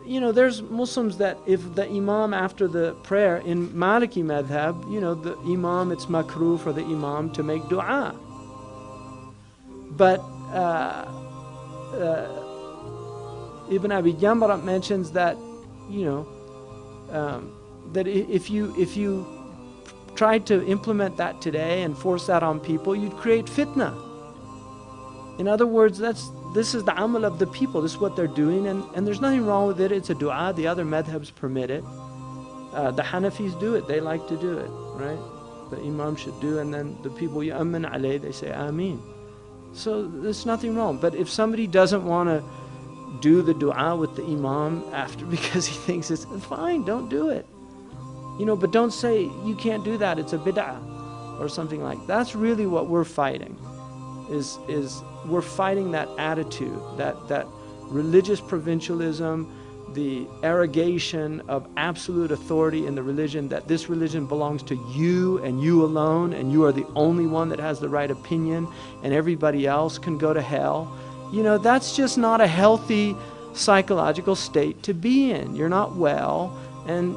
there's Muslims that if the Imam after the prayer in Maliki madhab, the Imam, it's makruh for the Imam to make dua. But Ibn Abi Jamra mentions that, that if you tried to implement that today and force that on people, you'd create fitna. In other words, this is the amal of the people. This is what they're doing, and there's nothing wrong with it. It's a dua. The other madhabs permit it. The Hanafis do it. They like to do it, right? The Imam should do, and then the people, yu'ammin alayh, they say Ameen. So there's nothing wrong. But if somebody doesn't want to do the dua with the Imam after because he thinks it's fine, don't do it. But don't say you can't do that, it's a bid'ah or something like that. That's really what we're fighting. Is we're fighting that attitude, that religious provincialism, the arrogation of absolute authority in the religion, that this religion belongs to you and you alone, and you are the only one that has the right opinion, and everybody else can go to hell. That's just not a healthy psychological state to be in. You're not well, and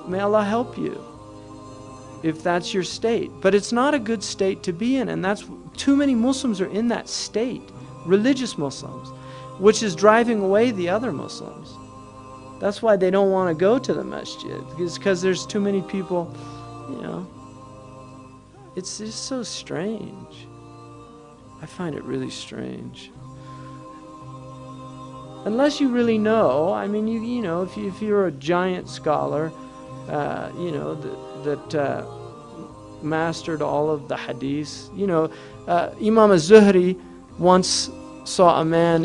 may Allah help you if that's your state. But it's not a good state to be in, and that's too many Muslims are in that state, religious Muslims, which is driving away the other Muslims. That's why they don't want to go to the masjid. It's because there's too many people, It's just so strange. I find it really strange. Unless you really know, if you're a giant scholar, that mastered all of the hadiths. Imam az-Zuhri once saw a man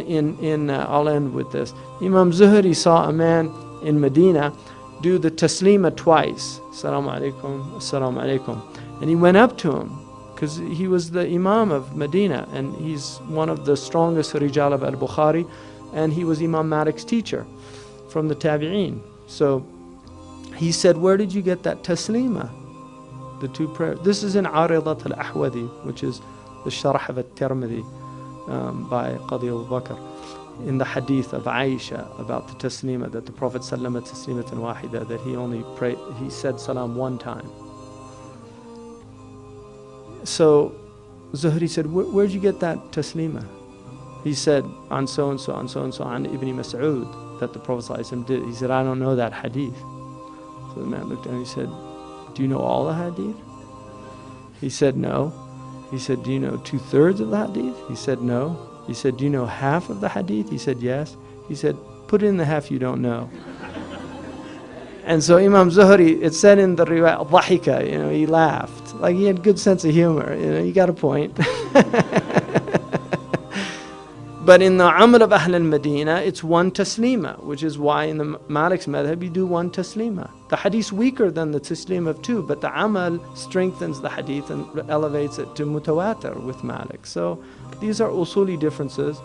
I'll end with this. Imam Zuhri saw a man in Medina do the taslima twice. Assalamu alaikum, assalamu alaikum. And he went up to him because he was the Imam of Medina, and he's one of the strongest rijal of al-Bukhari, and he was Imam Malik's teacher from the Tabi'een. So he said, where did you get that taslima? The two prayers. This is in Aridat al-Ahwadi, which is the Sharh of al-Tirmidhi by Qadi Abu Bakr, in the hadith of Aisha about the taslima, that the Prophet sallama taslimatan wahida, that he said salam one time. So Zuhri said, where'd you get that taslima? He said, on so and so, on so and so, on Ibn Mas'ud, that the Prophet ﷺ did. He said, I don't know that hadith. So the man looked at him and he said, do you know all the hadith? He said, no. He said, do you know 2/3 of the hadith? He said, no. He said, do you know half of the hadith? He said, yes. He said, put in the half you don't know. And so Imam Zuhri, it said in the riwayah, dhahika, he laughed. Like he had good sense of humor, you got a point. But in the Amal of Ahl al-Madinah, it's one taslima, which is why in the Malik's madhab you do one taslima. The hadith's weaker than the taslim of two, but the Amal strengthens the hadith and elevates it to mutawatir with Malik. So these are usuli differences.